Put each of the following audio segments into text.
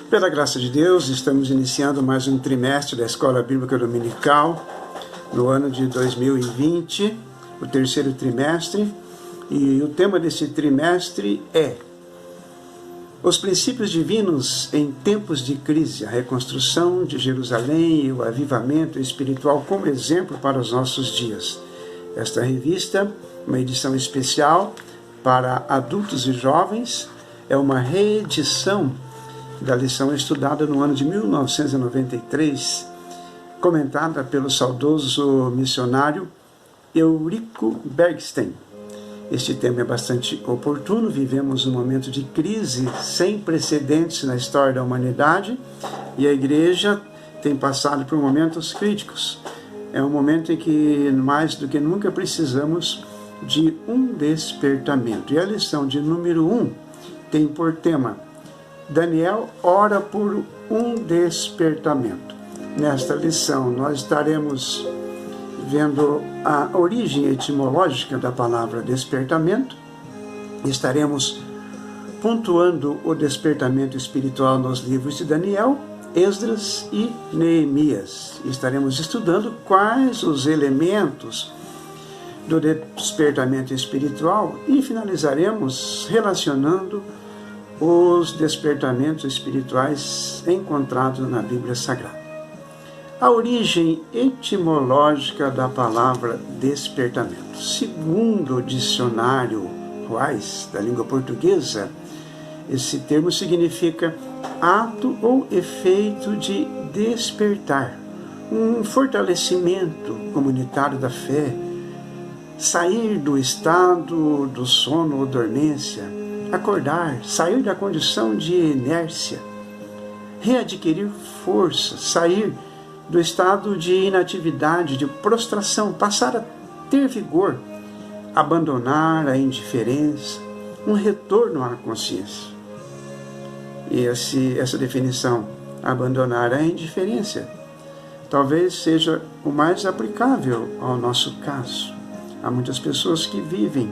Pela graça de Deus, estamos iniciando mais um trimestre da Escola Bíblica Dominical, no ano de 2020, o terceiro trimestre, e o tema desse trimestre é os princípios divinos em tempos de crise, a reconstrução de Jerusalém e o avivamento espiritual como exemplo para os nossos dias. Esta revista, uma edição especial para adultos e jovens, é uma reedição da lição estudada no ano de 1993, comentada pelo saudoso missionário Eurico Bergstein. Este tema é bastante oportuno. Vivemos um momento de crise sem precedentes na história da humanidade e a igreja tem passado por momentos críticos. É um momento em que, mais do que nunca, precisamos de um despertamento. E a lição de número 1 tem por tema Daniel ora por um despertamento. Nesta lição nós estaremos vendo a origem etimológica da palavra despertamento, estaremos pontuando o despertamento espiritual nos livros de Daniel, Esdras e Neemias. Estaremos estudando quais os elementos do despertamento espiritual e finalizaremos relacionando os despertamentos espirituais encontrados na Bíblia Sagrada. A origem etimológica da palavra despertamento. Segundo o dicionário Wise, da língua portuguesa, esse termo significa ato ou efeito de despertar, um fortalecimento comunitário da fé, sair do estado do sono ou dormência, acordar, sair da condição de inércia, readquirir força, sair do estado de inatividade, de prostração, passar a ter vigor, abandonar a indiferença, um retorno à consciência. E essa definição, abandonar a indiferença, talvez seja o mais aplicável ao nosso caso. Há muitas pessoas que vivem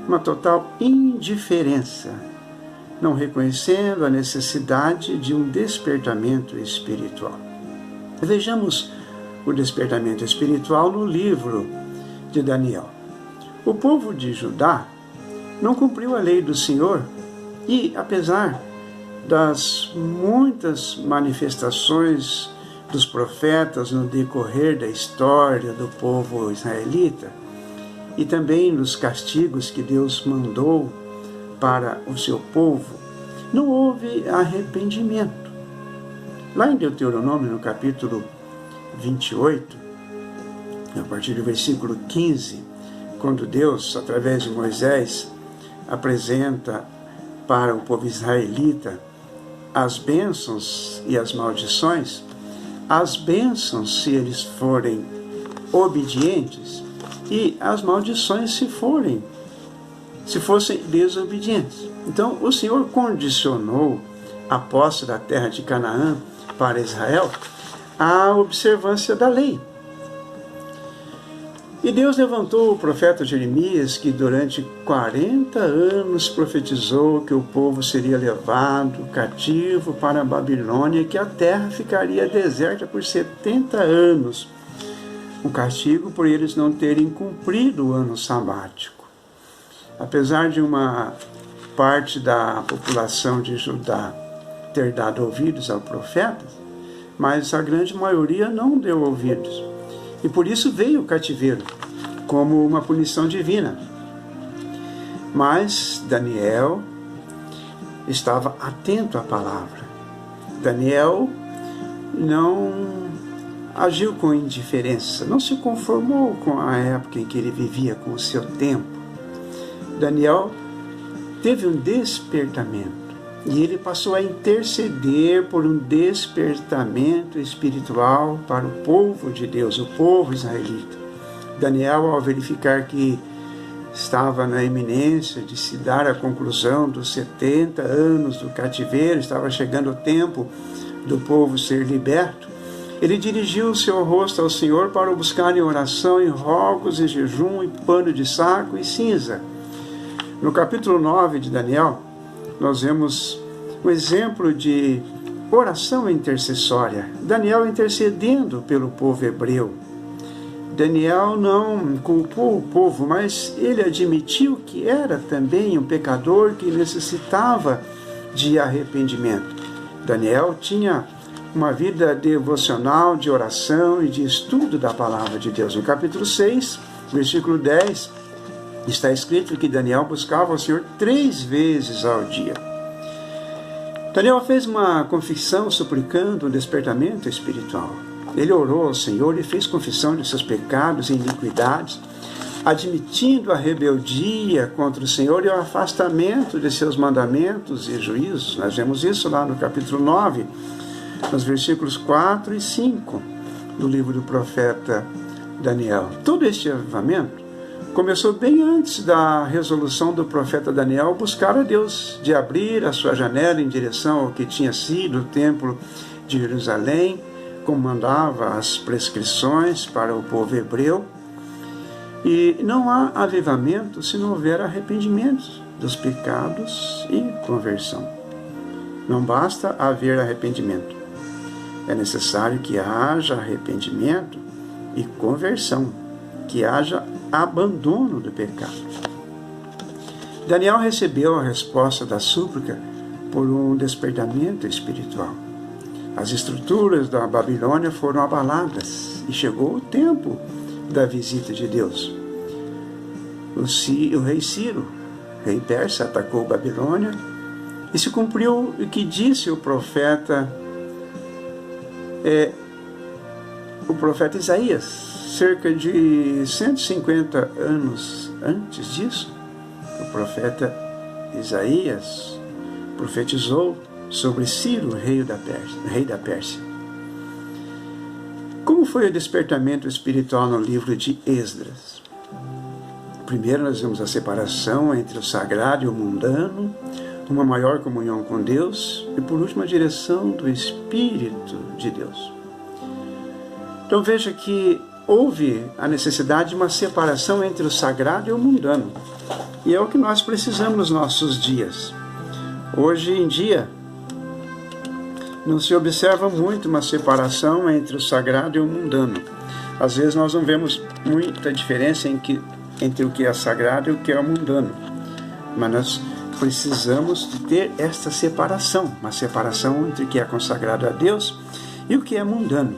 uma total indiferença, não reconhecendo a necessidade de um despertamento espiritual. Vejamos o despertamento espiritual no livro de Daniel. O povo de Judá não cumpriu a lei do Senhor e, apesar das muitas manifestações dos profetas no decorrer da história do povo israelita, e também nos castigos que Deus mandou para o seu povo, não houve arrependimento. Lá em Deuteronômio, no capítulo 28, a partir do versículo 15, quando Deus, através de Moisés, apresenta para o povo israelita as bênçãos e as maldições, as bênçãos se eles forem obedientes, e as maldições se fossem desobedientes. Então o Senhor condicionou a posse da terra de Canaã para Israel à observância da lei. E Deus levantou o profeta Jeremias, que durante 40 anos profetizou que o povo seria levado cativo para a Babilônia e que a terra ficaria deserta por 70 anos. Um castigo por eles não terem cumprido o ano sabático. Apesar de uma parte da população de Judá ter dado ouvidos ao profeta, mas a grande maioria não deu ouvidos. E por isso veio o cativeiro, como uma punição divina. Mas Daniel estava atento à palavra. Daniel não agiu com indiferença, não se conformou com a época em que ele vivia, com o seu tempo. Daniel teve um despertamento e ele passou a interceder por um despertamento espiritual para o povo de Deus, o povo israelita. Daniel, ao verificar que estava na iminência de se dar a conclusão dos 70 anos do cativeiro, estava chegando o tempo do povo ser liberto, ele dirigiu o seu rosto ao Senhor para o buscar em oração, em rogos, em jejum, em pano de saco e cinza. No capítulo 9 de Daniel, nós vemos um exemplo de oração intercessória. Daniel intercedendo pelo povo hebreu. Daniel não culpou o povo, mas ele admitiu que era também um pecador que necessitava de arrependimento. Daniel tinha uma vida devocional, de oração e de estudo da palavra de Deus. No capítulo 6, versículo 10, está escrito que Daniel buscava o Senhor 3 vezes ao dia. Daniel fez uma confissão suplicando um despertamento espiritual. Ele orou ao Senhor e fez confissão de seus pecados e iniquidades, admitindo a rebeldia contra o Senhor e o afastamento de seus mandamentos e juízos. Nós vemos isso lá no capítulo 9, nos versículos 4 e 5 do livro do profeta Daniel. Todo este avivamento começou bem antes da resolução do profeta Daniel buscar a Deus, de abrir a sua janela em direção ao que tinha sido o templo de Jerusalém, como mandava as prescrições para o povo hebreu. E não há avivamento se não houver arrependimento dos pecados e conversão. Não basta haver arrependimento. É necessário que haja arrependimento e conversão, que haja abandono do pecado. Daniel recebeu a resposta da súplica por um despertamento espiritual. As estruturas da Babilônia foram abaladas e chegou o tempo da visita de Deus. O rei Ciro, rei persa, atacou Babilônia e se cumpriu o que disse o profeta Isaías, cerca de 150 anos antes disso. O profeta Isaías profetizou sobre Ciro, rei da Pérsia. Como foi o despertamento espiritual no livro de Esdras? Primeiro nós vemos a separação entre o sagrado e o mundano, uma maior comunhão com Deus e por último a direção do Espírito de Deus. Então veja que houve a necessidade de uma separação entre o sagrado e o mundano. E é o que nós precisamos nos nossos dias. Hoje em dia, não se observa muito uma separação entre o sagrado e o mundano. Às vezes nós não vemos muita diferença entre o que é sagrado e o que é mundano. Mas nós precisamos de ter esta separação, uma separação entre o que é consagrado a Deus e o que é mundano.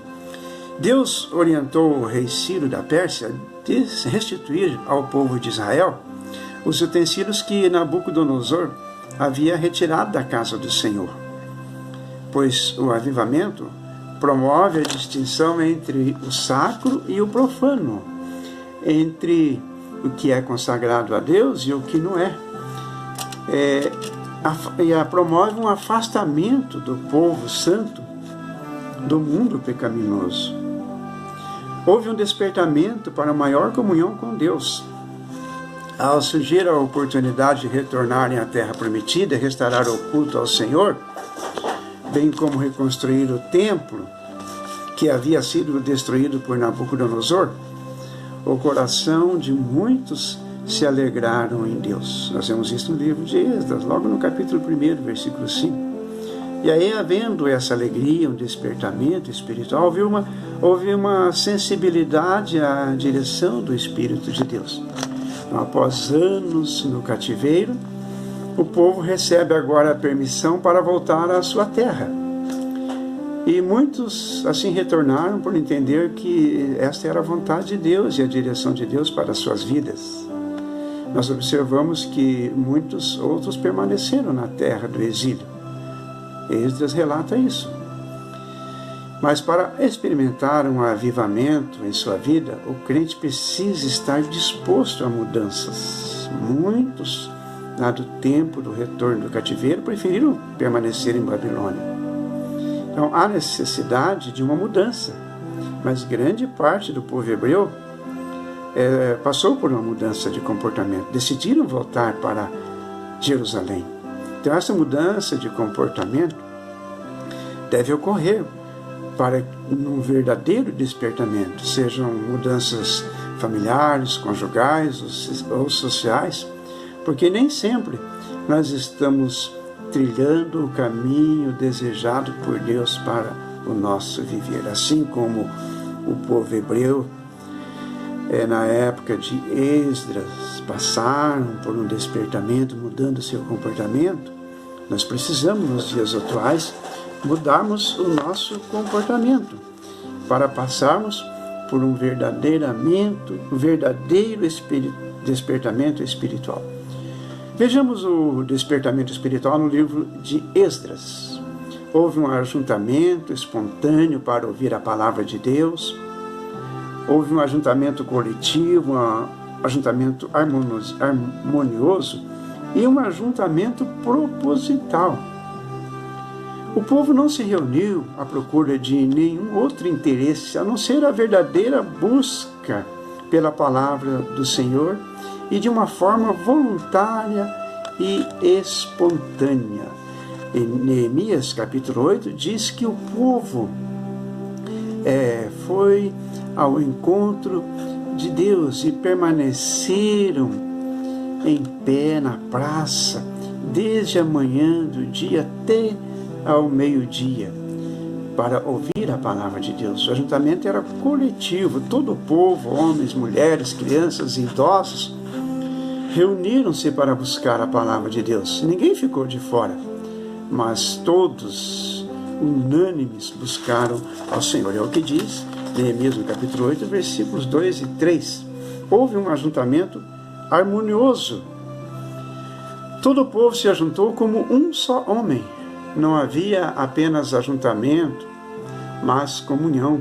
Deus orientou o rei Ciro da Pérsia de restituir ao povo de Israel os utensílios que Nabucodonosor havia retirado da casa do Senhor. Pois o avivamento promove a distinção entre o sacro e o profano, entre o que é consagrado a Deus e o que não é. Promove um afastamento do povo santo do mundo pecaminoso. Houve um despertamento para maior comunhão com Deus. Ao surgir a oportunidade de retornarem à terra prometida e restaurar o culto ao Senhor, bem como reconstruir o templo que havia sido destruído por Nabucodonosor, o coração de muitos se alegraram em Deus. Nós vemos isso no livro de Esdras, logo no capítulo 1, versículo 5. E aí, havendo essa alegria, um despertamento espiritual, houve uma sensibilidade à direção do Espírito de Deus. Então, após anos no cativeiro, o povo recebe agora a permissão para voltar à sua terra. E muitos assim retornaram por entender que esta era a vontade de Deus e a direção de Deus para as suas vidas. Nós observamos que muitos outros permaneceram na terra do exílio. Esdras relata isso. Mas para experimentar um avivamento em sua vida, o crente precisa estar disposto a mudanças. Muitos, dado o tempo do retorno do cativeiro, preferiram permanecer em Babilônia. Então há necessidade de uma mudança, mas grande parte do povo hebreu passou por uma mudança de comportamento, decidiram voltar para Jerusalém. Então essa mudança de comportamento deve ocorrer para um verdadeiro despertamento, sejam mudanças familiares, conjugais ou sociais, porque nem sempre nós estamos trilhando o caminho desejado por Deus para o nosso viver. Assim como o povo hebreu, na época de Esdras, passaram por um despertamento, mudando seu comportamento, nós precisamos, nos dias atuais, mudarmos o nosso comportamento para passarmos por um verdadeiro despertamento espiritual. Vejamos o despertamento espiritual no livro de Esdras. Houve um ajuntamento espontâneo para ouvir a palavra de Deus. Houve um ajuntamento coletivo, um ajuntamento harmonioso e um ajuntamento proposital. O povo não se reuniu à procura de nenhum outro interesse, a não ser a verdadeira busca pela palavra do Senhor e de uma forma voluntária e espontânea. Em Neemias, capítulo 8, diz que o povo foi ao encontro de Deus e permaneceram em pé na praça desde a manhã do dia até ao meio-dia para ouvir a palavra de Deus. O ajuntamento era coletivo, todo o povo, homens, mulheres, crianças e idosos, reuniram-se para buscar a palavra de Deus. Ninguém ficou de fora, mas todos, unânimes, buscaram ao Senhor. É o que diz Neemias no capítulo 8, versículos 2 e 3. Houve um ajuntamento harmonioso. Todo o povo se ajuntou como um só homem. Não havia apenas ajuntamento, mas comunhão.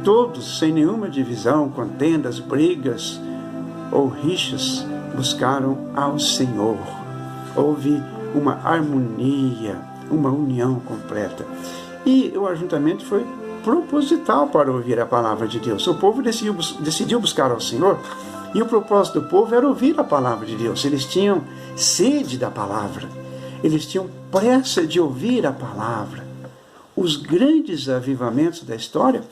Todos, sem nenhuma divisão, contendas, brigas ou rixas, buscaram ao Senhor. Houve uma harmonia, uma união completa. E o ajuntamento foi proposital para ouvir a palavra de Deus. O povo decidiu buscar ao Senhor, e o propósito do povo era ouvir a palavra de Deus. Eles tinham sede da palavra, eles tinham pressa de ouvir a palavra. Os grandes avivamentos da história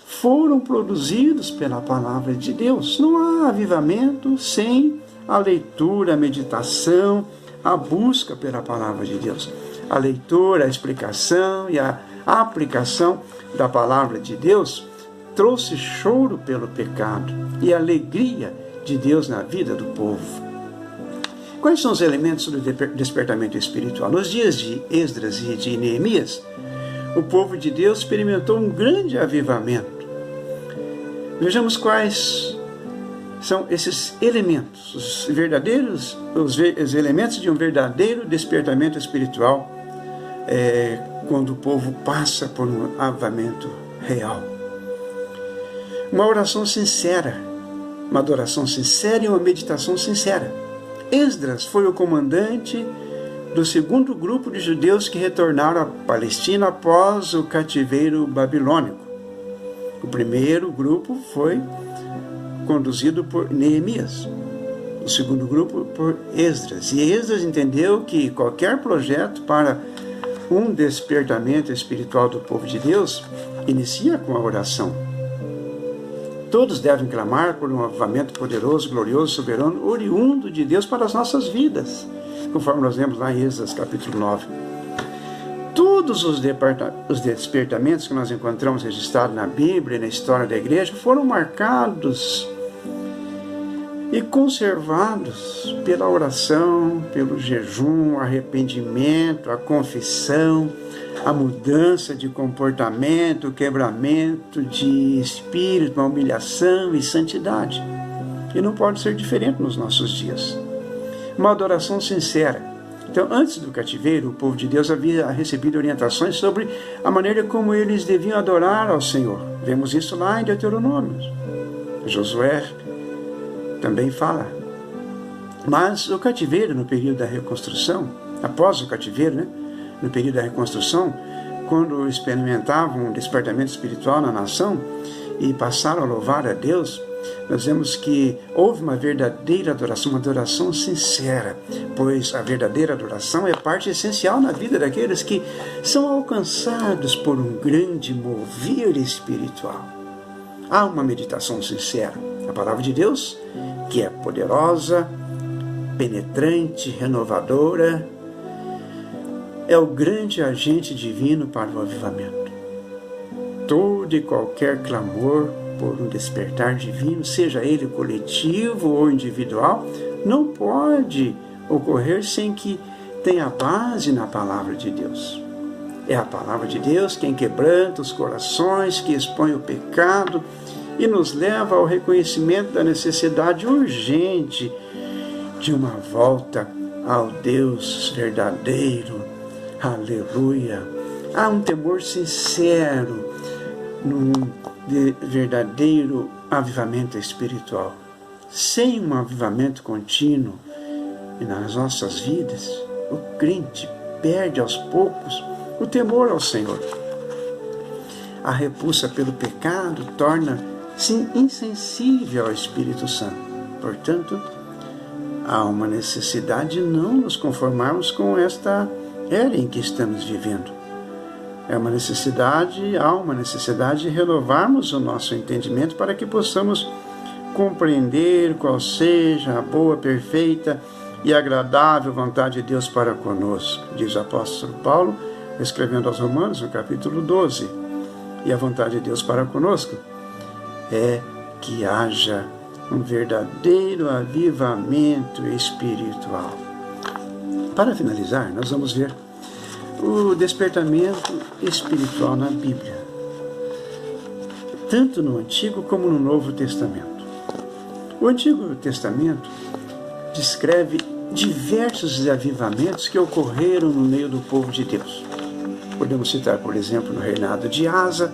foram produzidos pela palavra de Deus. Não há avivamento sem a leitura, a meditação, a busca pela palavra de Deus. A leitura, a explicação e a aplicação da palavra de Deus trouxe choro pelo pecado e alegria de Deus na vida do povo. Quais são os elementos do despertamento espiritual? Nos dias de Esdras e de Neemias, o povo de Deus experimentou um grande avivamento. Vejamos quais são esses elementos, os elementos de um verdadeiro despertamento espiritual, quando o povo passa por um avivamento real. Uma oração sincera, uma adoração sincera e uma meditação sincera. Esdras foi o comandante do segundo grupo de judeus que retornaram à Palestina após o cativeiro babilônico. O primeiro grupo foi conduzido por Neemias, o segundo grupo por Esdras. E Esdras entendeu que qualquer projeto para um despertamento espiritual do povo de Deus inicia com a oração. Todos devem clamar por um avivamento poderoso, glorioso, soberano, oriundo de Deus para as nossas vidas, conforme nós vemos lá em Esdras capítulo 9. Todos os despertamentos que nós encontramos registrados na Bíblia e na história da igreja foram marcados e conservados pela oração, pelo jejum, arrependimento, a confissão, a mudança de comportamento, o quebramento de espírito, a humilhação e santidade. E não pode ser diferente nos nossos dias. Uma adoração sincera. Então, antes do cativeiro, o povo de Deus havia recebido orientações sobre a maneira como eles deviam adorar ao Senhor. Vemos isso lá em Deuteronômio. Josué também fala. Mas o cativeiro, no período da reconstrução, após o cativeiro, no período da reconstrução, quando experimentavam um despertamento espiritual na nação e passaram a louvar a Deus, nós vemos que houve uma verdadeira adoração, uma adoração sincera, pois a verdadeira adoração é parte essencial na vida daqueles que são alcançados por um grande mover espiritual. Há uma meditação sincera. A palavra de Deus, que é poderosa, penetrante, renovadora, é o grande agente divino para o avivamento. Todo e qualquer clamor por um despertar divino, seja ele coletivo ou individual, não pode ocorrer sem que tenha base na palavra de Deus. É a palavra de Deus quem quebranta os corações, que expõe o pecado e nos leva ao reconhecimento da necessidade urgente de uma volta ao Deus verdadeiro. Aleluia! Há um temor sincero num verdadeiro avivamento espiritual. Sem um avivamento contínuo nas nossas vidas, o crente perde aos poucos o temor ao Senhor. A repulsa pelo pecado torna-se insensível ao Espírito Santo. Portanto, há uma necessidade de não nos conformarmos com esta era em que estamos vivendo. Há uma necessidade de renovarmos o nosso entendimento para que possamos compreender qual seja a boa, perfeita e agradável vontade de Deus para conosco, diz o apóstolo Paulo, escrevendo aos Romanos, no capítulo 12. E a vontade de Deus para conosco é que haja um verdadeiro avivamento espiritual. Para finalizar, nós vamos ver o despertamento espiritual na Bíblia, tanto no Antigo como no Novo Testamento. O Antigo Testamento descreve diversos avivamentos que ocorreram no meio do povo de Deus. Podemos citar, por exemplo, no reinado de Asa,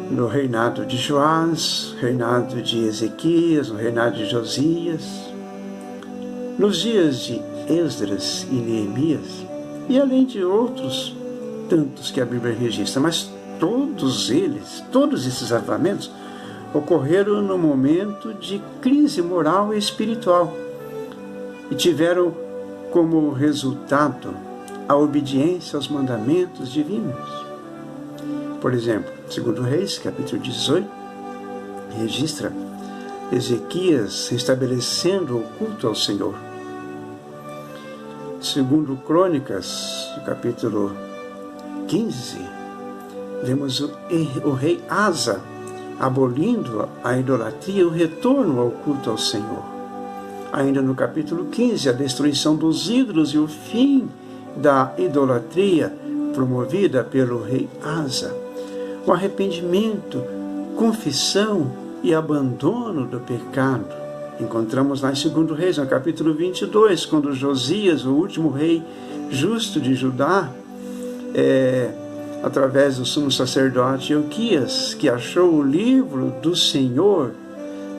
no reinado de Joás, reinado de Ezequias, no reinado de Josias, nos dias de Esdras e Neemias, e além de outros tantos que a Bíblia registra. Mas todos esses avivamentos ocorreram no momento de crise moral e espiritual e tiveram como resultado a obediência aos mandamentos divinos. Por exemplo, 2 Reis, capítulo 18, registra Ezequias restabelecendo o culto ao Senhor. 2 Crônicas, capítulo 15, vemos o rei Asa abolindo a idolatria e o retorno ao culto ao Senhor. Ainda no capítulo 15, a destruição dos ídolos e o fim da idolatria promovida pelo rei Asa. O arrependimento, confissão e abandono do pecado. Encontramos lá em 2 Reis, no capítulo 22, quando Josias, o último rei justo de Judá, através do sumo sacerdote Ilquias, que achou o livro do Senhor,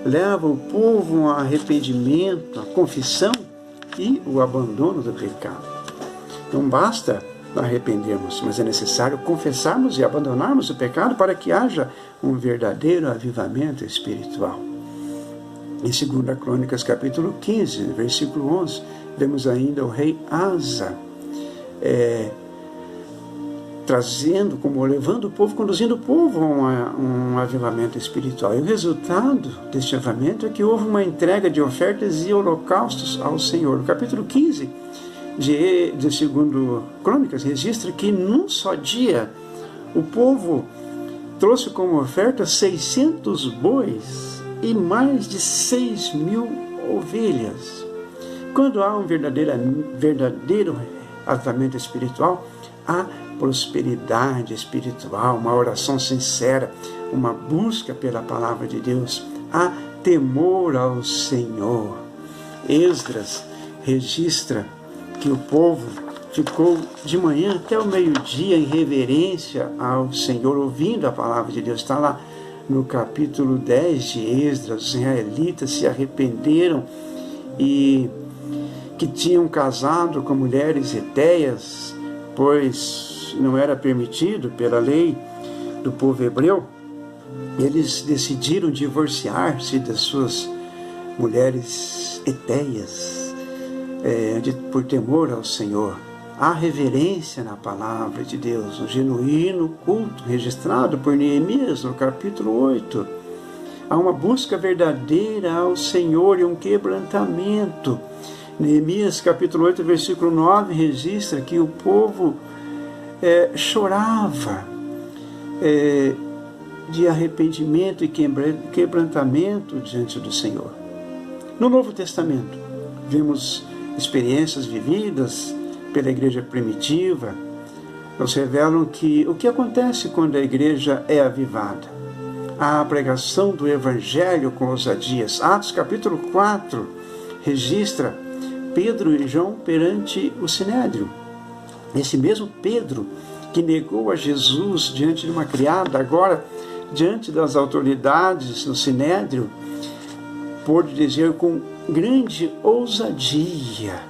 leva o povo ao arrependimento, à confissão e o abandono do pecado. Não basta arrependermos, mas é necessário confessarmos e abandonarmos o pecado para que haja um verdadeiro avivamento espiritual. Em 2 Crônicas, capítulo 15, versículo 11, vemos ainda o rei Asa levando o povo, conduzindo o povo a um avivamento espiritual. E o resultado deste avivamento é que houve uma entrega de ofertas e holocaustos ao Senhor. No capítulo 15 de 2 Crônicas registra que num só dia o povo trouxe como oferta 600 bois e mais de 6.000 ovelhas. Quando há um verdadeiro avivamento espiritual, há prosperidade espiritual, uma oração sincera, uma busca pela palavra de Deus, há temor ao Senhor. Esdras registra que o povo ficou de manhã até o meio-dia em reverência ao Senhor, ouvindo a palavra de Deus. Está lá no capítulo 10 de Esdras. Os israelitas se arrependeram e que tinham casado com mulheres hetéias, pois não era permitido pela lei do povo hebreu. Eles decidiram divorciar-se das suas mulheres hetéias, por temor ao Senhor. Há reverência na palavra de Deus, um genuíno culto registrado por Neemias no capítulo 8. Há uma busca verdadeira ao Senhor e um quebrantamento. Neemias capítulo 8, versículo 9, registra que o povo chorava de arrependimento e quebrantamento diante do Senhor. No Novo Testamento, vemos experiências vividas pela igreja primitiva, nos revelam que o que acontece quando a igreja é avivada? A pregação do Evangelho com ousadias. Atos capítulo 4 registra Pedro e João perante o Sinédrio. Esse mesmo Pedro que negou a Jesus diante de uma criada, agora diante das autoridades no Sinédrio, pôde dizer com grande ousadia: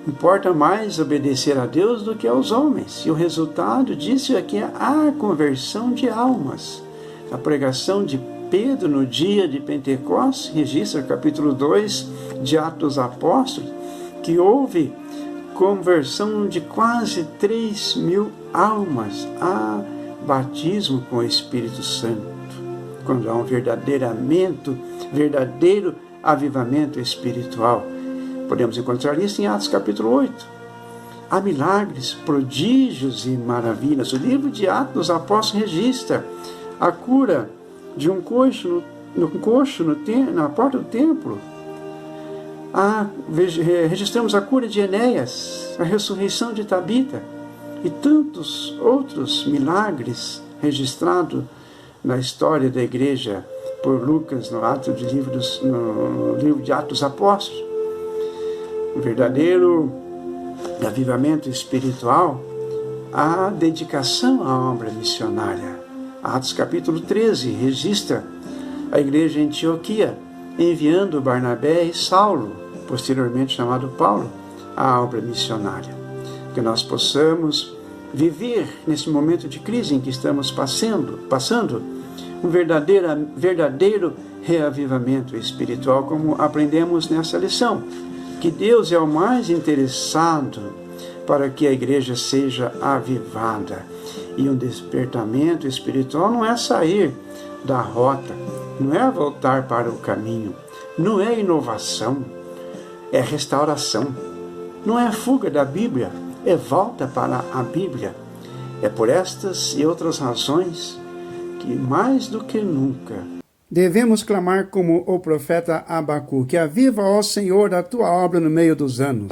importa mais obedecer a Deus do que aos homens. E o resultado disso é que há conversão de almas. A pregação de Pedro no dia de Pentecostes registra capítulo 2 de Atos dos Apóstolos, que houve conversão de quase 3.000 almas a batismo com o Espírito Santo, quando há um verdadeiro avivamento espiritual. Podemos encontrar isso em Atos capítulo 8. Há milagres, prodígios e maravilhas. O livro de Atos dos Apóstolos registra a cura de um coxo na porta do templo. Registramos a cura de Enéas, a ressurreição de Tabita e tantos outros milagres registrados na história da igreja por Lucas no livro de Atos dos Apóstolos. O verdadeiro avivamento espiritual, a dedicação à obra missionária. Atos capítulo 13 registra a igreja em Antioquia enviando Barnabé e Saulo, posteriormente chamado Paulo, à obra missionária. Que nós possamos viver nesse momento de crise em que estamos passando um verdadeiro reavivamento espiritual, como aprendemos nessa lição. Que Deus é o mais interessado para que a igreja seja avivada. E um despertamento espiritual não é sair da rota, não é voltar para o caminho, não é inovação, é restauração. Não é fuga da Bíblia, é volta para a Bíblia. É por estas e outras razões que, mais do que nunca, devemos clamar como o profeta Abacuque: aviva, ó Senhor, a tua obra no meio dos anos.